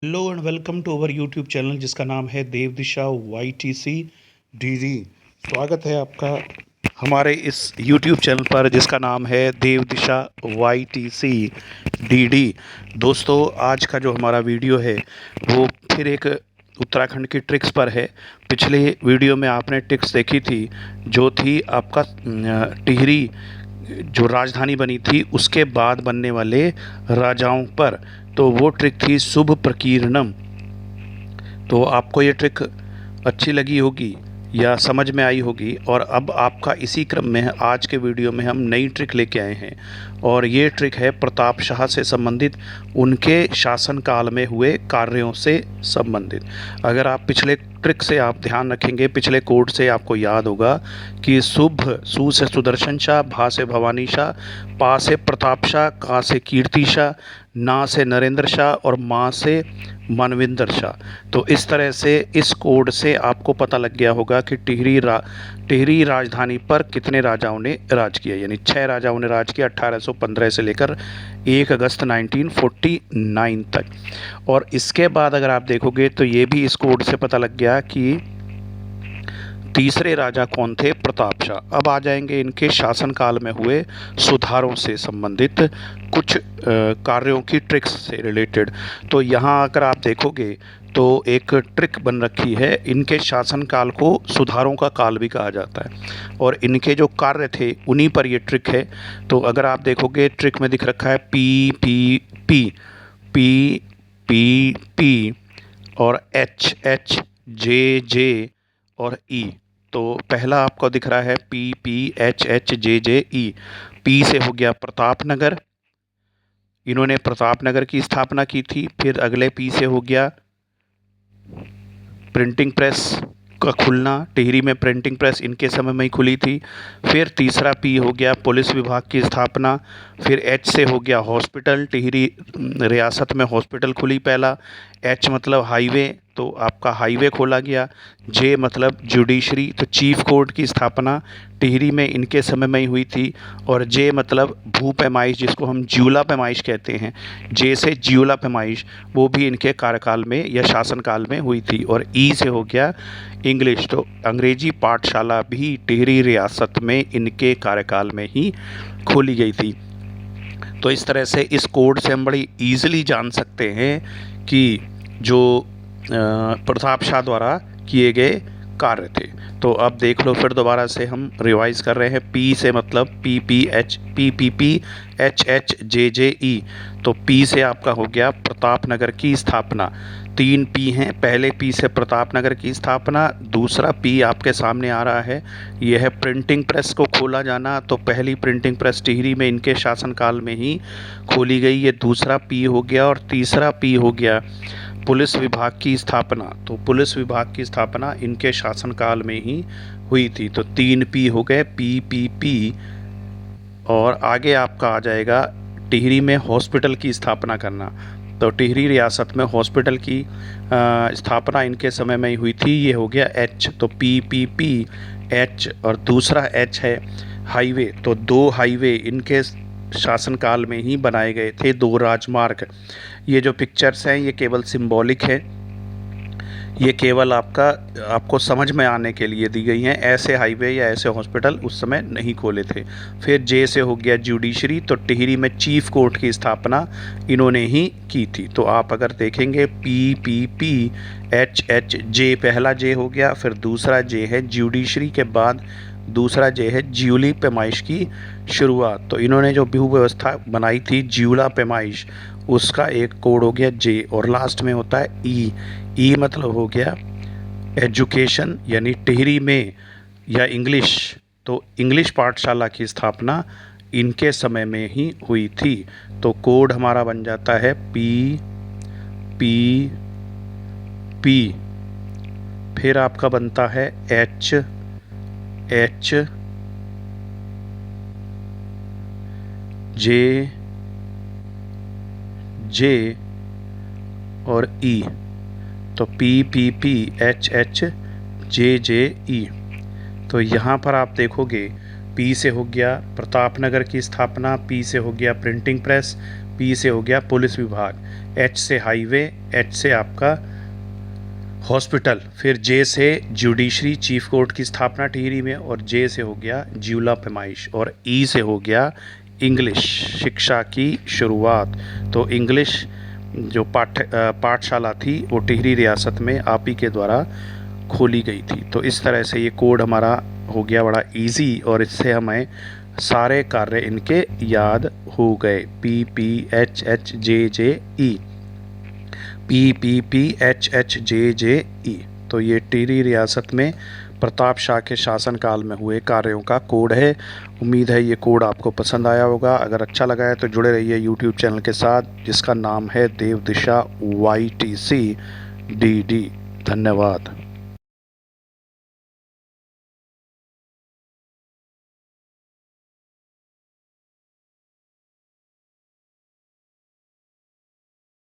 Hello and welcome to our YouTube channel जिसका नाम है देव दिशा YTC DD। स्वागत है आपका हमारे इस यूट्यूब चैनल पर जिसका नाम है देव दिशा YTC DD। दोस्तों, आज का जो हमारा वीडियो है वो फिर एक उत्तराखंड की ट्रिक्स पर है। पिछले वीडियो में आपने ट्रिक्स देखी थी जो थी आपका टिहरी जो राजधानी बनी थी उसके बाद बनने वाले राजाओं पर। तो वो ट्रिक थी शुभ प्रकीर्णम। तो आपको ये ट्रिक अच्छी लगी होगी या समझ में आई होगी। और अब आपका इसी क्रम में आज के वीडियो में हम नई ट्रिक लेके आए हैं और ये ट्रिक है प्रताप शाह से संबंधित, उनके शासनकाल में हुए कार्यों से संबंधित। अगर आप पिछले ट्रिक से आप ध्यान रखेंगे, पिछले कोड से आपको याद होगा कि शुभ, सु से सुदर्शन शाह, भा से भवानी शाह, पा से प्रताप शाह, का से कीर्ति शाह, ना से नरेंद्र शाह और माँ से मनविंदर शाह। तो इस तरह से इस कोड से आपको पता लग गया होगा कि टिहरी राजधानी पर कितने राजाओं ने राज किया। यानी 6 राजाओं ने राज किया 1815 से लेकर 1 अगस्त 1949 तक। और इसके बाद अगर आप देखोगे तो ये भी इस कोड से पता लग गया कि तीसरे राजा कौन थे, प्रताप शाह। अब आ जाएंगे इनके शासनकाल में हुए सुधारों से संबंधित कुछ कार्यों की ट्रिक्स से रिलेटेड। तो यहाँ अगर आप देखोगे तो एक ट्रिक बन रखी है, इनके शासनकाल को सुधारों का काल भी कहा जाता है और इनके जो कार्य थे उन्हीं पर ये ट्रिक है। तो अगर आप देखोगे ट्रिक में दिख रखा है P P P P P P और एच एच जे जे और ई। तो पहला आपको दिख रहा है PPHHJJE। पी से हो गया प्रताप नगर, इन्होंने प्रताप नगर की स्थापना की थी। फिर अगले पी से हो गया प्रिंटिंग प्रेस का खुलना, टिहरी में प्रिंटिंग प्रेस इनके समय में ही खुली थी। फिर तीसरा पी हो गया पुलिस विभाग की स्थापना। फिर एच से हो गया हॉस्पिटल, टिहरी रियासत में हॉस्पिटल खुली पहला। एच मतलब हाईवे, तो आपका हाईवे खोला गया। जे मतलब जुडिशरी, तो चीफ कोर्ट की स्थापना टिहरी में इनके समय में ही हुई थी। और जे मतलब भू पैमाइश, जिसको हम ज्यूला पैमाइश कहते हैं, जे से ज्यूला पैमाइश, वो भी इनके कार्यकाल में या शासनकाल में हुई थी। और ई से हो गया इंग्लिश, तो अंग्रेजी पाठशाला भी टिहरी रियासत में इनके कार्यकाल में ही खोली गई थी। तो इस तरह से इस कोड से हम बड़ी ईजिली जान सकते हैं कि जो प्रताप शाह द्वारा किए गए कार्य थे। तो अब देख लो, फिर दोबारा से हम रिवाइज कर रहे हैं। पी से मतलब PPHJJE। तो पी से आपका हो गया प्रताप नगर की स्थापना। 3 पी हैं, पहले पी से प्रताप नगर की स्थापना, दूसरा पी आपके सामने आ रहा है, यह है प्रिंटिंग प्रेस को खोला जाना। तो पहली प्रिंटिंग प्रेस टिहरी में इनके शासनकाल में ही खोली गई, ये दूसरा पी हो गया। और तीसरा पी हो गया पुलिस विभाग की स्थापना। तो पुलिस विभाग की स्थापना इनके शासनकाल में ही हुई थी। तो 3 पी हो गए, PPP। और आगे आपका आ जाएगा टिहरी में हॉस्पिटल की स्थापना करना। तो टिहरी रियासत में हॉस्पिटल की स्थापना इनके समय में ही हुई थी, ये हो गया एच। तो PPPH। और दूसरा एच है हाईवे, तो 2 हाईवे इनके शासनकाल में ही बनाए गए थे, 2 राजमार्ग। ये जो पिक्चर्स हैं ये केवल सिंबॉलिक है, ये केवल आपको समझ में आने के लिए दी गई हैं। ऐसे हाईवे या ऐसे हॉस्पिटल उस समय नहीं खोले थे। फिर जे से हो गया जुडिशरी, तो टिहरी में चीफ कोर्ट की स्थापना इन्होंने ही की थी। तो आप अगर देखेंगे PPPHH, जे पहला जे हो गया, फिर दूसरा जे है जुडिशरी के बाद दूसरा जे है ज्यूली पैमाइश की शुरुआत। तो इन्होंने जो व्यू व्यवस्था बनाई थी ज्यूला पैमाइश, उसका एक कोड हो गया जे। और लास्ट में होता है ई। ई मतलब हो गया एजुकेशन, यानी टिहरी में या इंग्लिश, तो इंग्लिश पाठशाला की स्थापना इनके समय में ही हुई थी। तो कोड हमारा बन जाता है PPP। फिर आपका बनता है HH जे और ई। तो PPPHHJJE। तो यहाँ पर आप देखोगे पी से हो गया प्रताप नगर की स्थापना, पी से हो गया प्रिंटिंग प्रेस, P से हो गया पुलिस विभाग, H से हाईवे, H से आपका हॉस्पिटल, फिर J से जुडिशरी चीफ कोर्ट की स्थापना टिहरी में, और J से हो गया ज्यूला पैमाइश, और E से हो गया इंग्लिश शिक्षा की शुरुआत। तो इंग्लिश जो पाठशाला थी वो टिहरी रियासत में आप ही के द्वारा खोली गई थी। तो इस तरह से ये कोड हमारा हो गया बड़ा इजी, और इससे हमें सारे कार्य इनके याद हो गए। PPHHJJE, PPPHHJJE। तो ये टिहरी रियासत में प्रताप शाह के शासनकाल में हुए कार्यों का कोड है। उम्मीद है ये कोड आपको पसंद आया होगा। अगर अच्छा लगा है तो जुड़े रहिए यूट्यूब चैनल के साथ जिसका नाम है देव दिशा YTC DD। धन्यवाद।